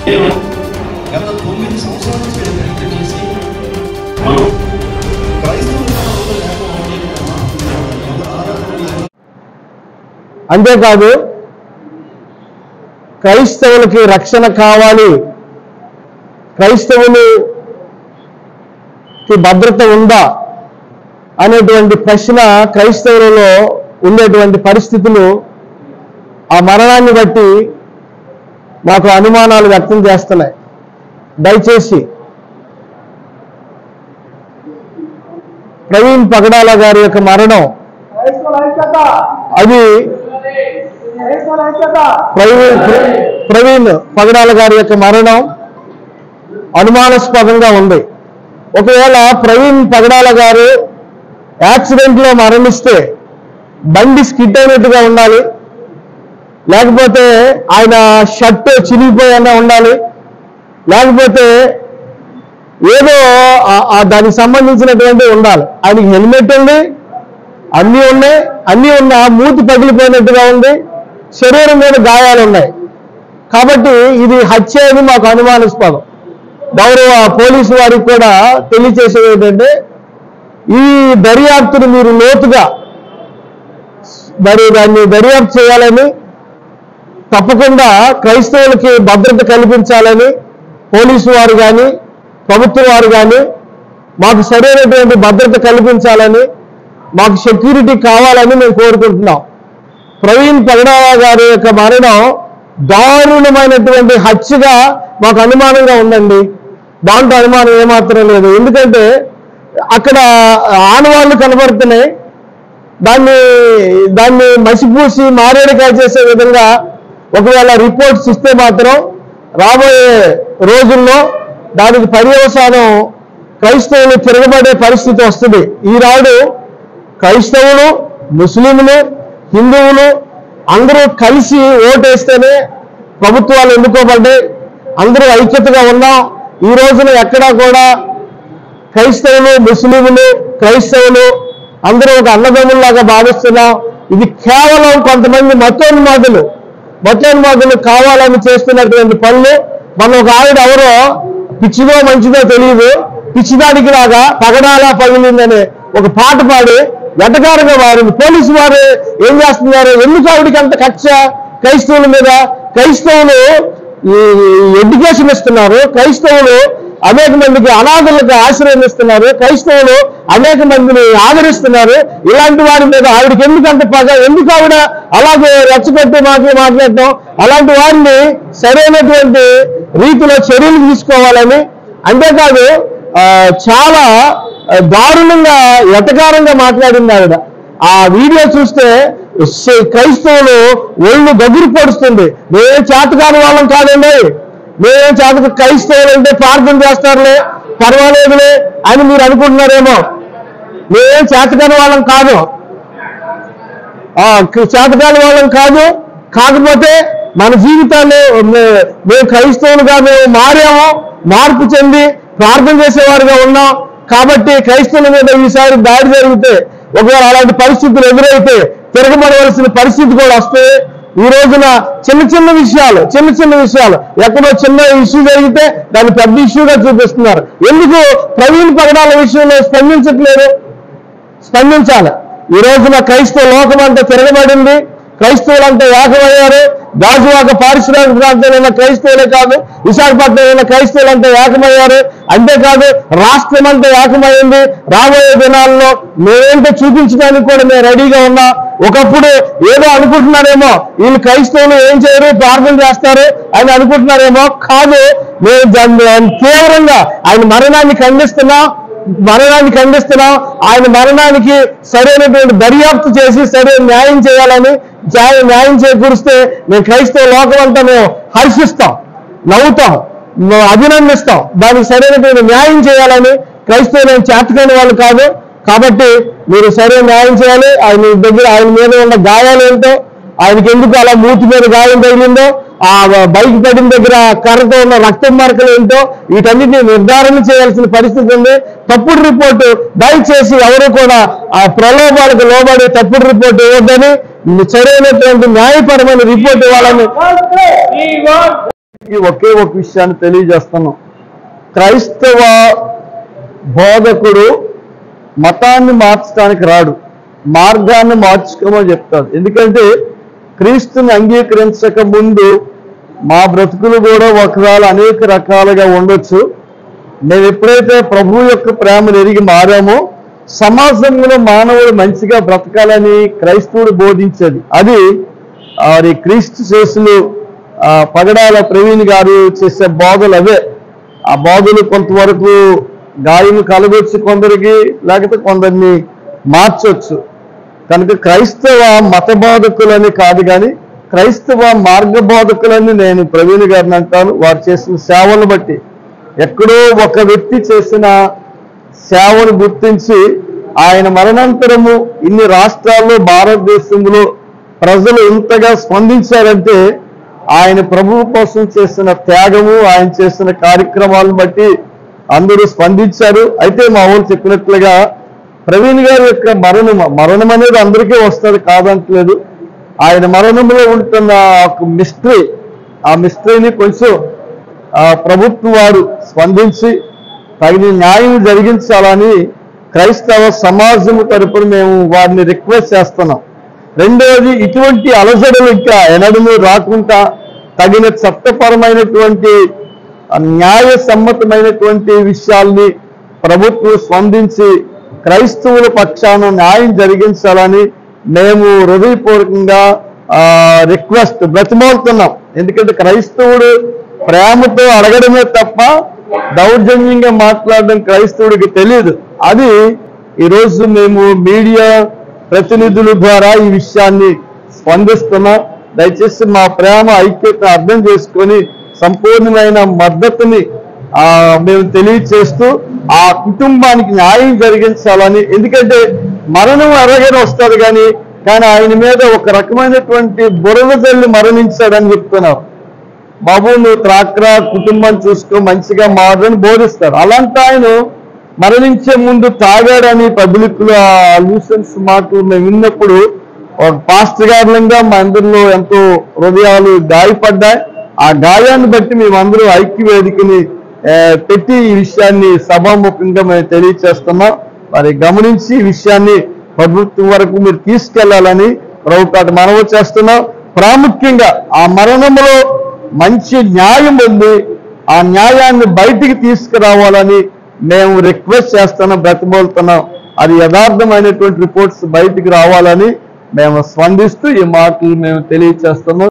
గత 9 సంవత్సరాల నుంచి ప్రయత్నం చేసి అంతేకాదు క్రైస్తవులకి రక్షణ కావాలి, క్రైస్తవులకి భద్రత ఉందా అనేటువంటి ప్రశ్న క్రైస్తవులలో ఉండేటువంటి పరిస్థితులు ఆ మరణాన్ని బట్టి మాకు అనుమానాలు వ్యక్తం చేస్తున్నాయి. దయచేసి ప్రవీణ్ పగడాల గారి యొక్క మరణం అది ప్రవీణ్ పగడాల గారి యొక్క మరణం అనుమానాస్పదంగా ఉంది. ఒకవేళ ప్రవీణ్ పగడాల గారు యాక్సిడెంట్లో మరణిస్తే బండి స్కిడ్ అయినట్టుగా ఉండాలి, లేకపోతే ఆయన షర్ట్ చినిగిపోయినా ఉండాలి, లేకపోతే ఏదో దానికి సంబంధించినటువంటి ఉండాలి. ఆయనకి హెల్మెట్ ఉంది, అన్నీ ఉన్నా మూతి పగిలిపోయినట్టుగా ఉంది, శరీరం మీద గాయాలు ఉన్నాయి. కాబట్టి ఇది హత్య అని మాకు అనుమానాస్పదం. గౌరవ పోలీసు వారికి కూడా తెలియచేసేది ఏంటంటే ఈ దర్యాప్తును మీరు లోతుగా దాన్ని దర్యాప్తు చేయాలని, తప్పకుండా క్రైస్తవులకి భద్రత కల్పించాలని పోలీసు వారు కానీ ప్రభుత్వం వారు కానీ మాకు సరైనటువంటి భద్రత కల్పించాలని, మాకు సెక్యూరిటీ కావాలని మేము కోరుకుంటున్నాం. ప్రవీణ్ పగడాల గారి యొక్క మరణం దారుణమైనటువంటి హత్యగా మాకు అనుమానంగా ఉందండి. దాంట్లో అనుమానం ఏమాత్రం లేదు. ఎందుకంటే అక్కడ ఆనవాళ్లు కనబడుతున్నాయి. దాన్ని మసిపూసి మారేడుకాయ చేసే విధంగా ఒకవేళ రిపోర్ట్స్ ఇస్తే మాత్రం రాబోయే రోజుల్లో దానికి పర్యవసానం క్రైస్తవులు తిరగబడే పరిస్థితి వస్తుంది. ఈనాడు క్రైస్తవులు, ముస్లింలు, హిందువులు అందరూ కలిసి ఓటేస్తేనే ప్రభుత్వాలు ఎన్నుకోబడ్డాయి. అందరూ ఐక్యతగా ఉన్నాం. ఈ రోజున ఎక్కడా కూడా క్రైస్తవులు, ముస్లింలు, క్రైస్తవులు అందరూ ఒక అన్నదమ్ముల్లాగా భావిస్తున్నాం. ఇది కేవలం కొంతమంది మతోన్మాదులు కావాలని చేస్తున్నటువంటి పనులు. మన ఒక ఆవిడ ఎవరో పిచ్చిదో మంచిదో తెలియదు, పిచ్చిదానికి లాగా పగడాలా పగిలిందనే ఒక పాట పాడి వెటకారంగా మారింది. పోలీసు వారు ఏం చేస్తున్నారు? ఎందుకు ఆవిడికి అంత కక్ష క్రైస్తవుల మీద? క్రైస్తవులు ఎడ్యుకేషన్ ఇస్తున్నారు, క్రైస్తవులు అనేక మందికి అనాథులకు ఆశ్రయం ఇస్తున్నారు, క్రైస్తవులు అనేక మందిని ఆదరిస్తున్నారు. ఇలాంటి వారి మీద ఆవిడకి ఎందుకు అంత పగ? ఎందుకు ఆవిడ అలాగే రెచ్చగొట్టి మాట్లాడటం? అలాంటి వారిని సరైనటువంటి రీతిలో చర్యలు తీసుకోవాలని, అంతేకాదు చాలా దారుణంగా ఎటకారంగా మాట్లాడింది ఆవిడ. ఆ వీడియో చూస్తే క్రైస్తవులు ఒళ్ళు గగురు పడుస్తుంది. మేమేం చేతకాని వాళ్ళం కాదండి, మేమేం క్రైస్తవులు అంటే ప్రార్థన చేస్తారులే, పర్వాలేదులే అని మీరు అనుకుంటున్నారేమో. మేమేం చేతకాని వాళ్ళం కాదు, కాకపోతే మన జీవితాన్ని మేము క్రైస్తవులుగా మేము మార్పు చెంది ప్రార్థన చేసేవారుగా ఉన్నాం. కాబట్టి క్రైస్తవుల మీద ఈసారి దాడి జరిగితే, ఒకవేళ అలాంటి పరిస్థితులు ఎదురైతే తిరగబడవలసిన పరిస్థితి కూడా వస్తే, ఈ రోజున చిన్న చిన్న విషయాలు ఎక్కడో చిన్న ఇష్యూ జరిగితే దాన్ని పెద్ద ఇష్యూగా చూపిస్తున్నారు. ఎందుకు ప్రవీణ్ పగడాల విషయంలో స్పందించాలి. ఈ రోజున క్రైస్తవ లోకం అంతా తిరగబడింది, క్రైస్తవులంతా ఏకమయ్యారు. గాజువాక పారిశ్రామిక ప్రాంతంలో ఉన్న క్రైస్తవులే కాదు, విశాఖపట్నంలో ఉన్న క్రైస్తవులంతా ఏకమయ్యారు. అంతేకాదు రాష్ట్రం అంతా ఏకమైంది. రాబోయే దినాల్లో మేమేంటో చూపించడానికి కూడా మేము రెడీగా ఉన్నాం. ఒకప్పుడు ఏదో అనుకుంటున్నారేమో, వీళ్ళు క్రైస్తవులు ఏం చేయరు, ప్రార్థన చేస్తారు అని అనుకుంటున్నారేమో. కాదు, మేము తీవ్రంగా ఆయన మరణాన్ని ఖండిస్తున్నాం. ఆయన మరణానికి సరైనటువంటి దర్యాప్తు చేసి సరైన న్యాయం చేయాలని, న్యాయం చేకూరిస్తే మేము క్రైస్తవ లోకం అంతా మేము హర్షిస్తాం, నవ్వుతాం, అభినందిస్తాం. దానికి సరైనటువంటి న్యాయం చేయాలని. క్రైస్తవులు చేతకాని వాళ్ళు కాదు. కాబట్టి మీరు సరైన న్యాయం చేయాలి. ఆయన మీద ఉన్న గాయాలు ఏంటో, ఆయనకి ఎందుకు అలా మూతి మీద గాయం తగిలిందో, ఆ బైక్ పడిన దగ్గర కర్రతో ఉన్న రక్తం మార్కలు ఏంటో, వీటన్నిటిని నిర్ధారణ చేయాల్సిన పరిస్థితి ఉంది. తప్పుడు రిపోర్టు దయచేసి ఎవరు కూడా ఆ ప్రలోభాలకు లోబడి తప్పుడు రిపోర్టు ఇవ్వద్దని, సరైనటువంటి న్యాయపరమైన రిపోర్ట్ ఇవ్వాలని ఒకే ఒక విషయాన్ని తెలియజేస్తున్నాం. క్రైస్తవ బోధకుడు మతాన్ని మార్చడానికి రాడు, మార్గాన్ని మార్చుకోమని చెప్తాడు. ఎందుకంటే క్రీస్తుని అంగీకరించక ముందు మా బ్రతుకులు కూడా ఒకవేళ అనేక రకాలుగా ఉండొచ్చు. మేము ఎప్పుడైతే ప్రభువు యొక్క ప్రేమను ఎరిగి మారామో సమాజంలో మానవుడు మంచిగా బ్రతకాలని క్రైస్తవుడు బోధించేది. అది క్రీస్తు శేషులు పగడాల ప్రవీణ్ గారు చేసే బోధలు అవే. ఆ బోధలు కొంతవరకు గాయం కలగొచ్చు కొందరికి, లేకపోతే కొందరిని మార్చొచ్చు. కనుక క్రైస్తవ మత బోధకులని కాదు, కానీ క్రైస్తవ మార్గబోధకులని నేను ప్రవీణ్ గారిని అంటాను. వారు చేసిన సేవలను బట్టి ఎక్కడో ఒక వ్యక్తి చేసిన సేవను గుర్తించి ఆయన మరణాంతరము ఇన్ని రాష్ట్రాల్లో భారతదేశంలో ప్రజలు ఇంతగా స్పందించారంటే ఆయన ప్రభువు కోసం చేసిన త్యాగము, ఆయన చేసిన కార్యక్రమాలను బట్టి అందరూ స్పందించారు. అయితే మా ఊరు చెప్పినట్లుగా ప్రవీణ్ గారి యొక్క మరణం అనేది అందరికీ వస్తుంది, కాదంటలేదు. ఆయన మరణంలో ఉంటున్న ఒక మిస్టరీ, ఆ మిస్టరీని కొంచెం ప్రభుత్వం వారు స్పందించి తగిన న్యాయం జరిగించాలని క్రైస్తవ సమాజం తరపున మేము వారిని రిక్వెస్ట్ చేస్తున్నాం. రెండవది, ఇటువంటి అలజడులు ఇంకా ఎన్నడూ రాకుండా తగిన చట్టపరమైనటువంటి న్యాయ సమ్మతమైనటువంటి విషయాల్ని ప్రభుత్వం స్పందించి క్రైస్తవుల పక్షాన న్యాయం జరిగించాలని మేము హృదయపూర్వకంగా బ్రతిమాలుతున్నాం. ఎందుకంటే క్రైస్తవుడు ప్రేమతో అడగడమే తప్ప దౌర్జన్యంగా మాట్లాడడం క్రైస్తవుడికి తెలియదు. అది ఈరోజు మేము మీడియా ప్రతినిధుల ద్వారా ఈ విషయాన్ని స్పందిస్తున్నాం. దయచేసి మా ప్రేమ ఐక్యతను అర్థం చేసుకొని సంపూర్ణమైన మద్దతుని మేము తెలియచేస్తూ ఆ కుటుంబానికి న్యాయం జరిగించాలని. ఎందుకంటే మరణం ఎరగని వస్తుంది కానీ ఆయన మీద ఒక రకమైనటువంటి బురద జల్లి మరణించాడని చెప్తున్నారు. బాబు నువ్వు త్రాక్రా, కుటుంబాన్ని చూసుకో, మంచిగా మారని బోధిస్తారు. అలాంటి ఆయన మరణించే ముందు తాగాడని పబ్లిక్లో ఆ లూసెన్స్ మాటలు మేము విన్నప్పుడు ఒక పాస్టర్ గారులంగా మా అందరిలో ఎంతో హృదయాలు గాయపడ్డాయి. ఆ గాయాన్ని బట్టి మేమందరూ ఐక్యవేదికని పెట్టి ఈ విషయాన్ని సభాముఖంగా మేము తెలియచేస్తున్నాం. మరి గమనించి ఈ విషయాన్ని ప్రభుత్వం వరకు మీరు తీసుకెళ్లాలని ప్రభుత్వాన్ని మనవి చేస్తున్నాం. ప్రాముఖ్యంగా ఆ మరణంలో మంచి న్యాయం ఉంది, ఆ న్యాయాన్ని బయటికి తీసుకురావాలని మేము రిక్వెస్ట్ చేస్తున్నాం, బ్రతిమోలుతున్నాం. అది యథార్థమైనటువంటి రిపోర్ట్స్ బయటికి రావాలని మేము స్పందిస్తూ ఈ మాటలు మేము తెలియచేస్తున్నాం.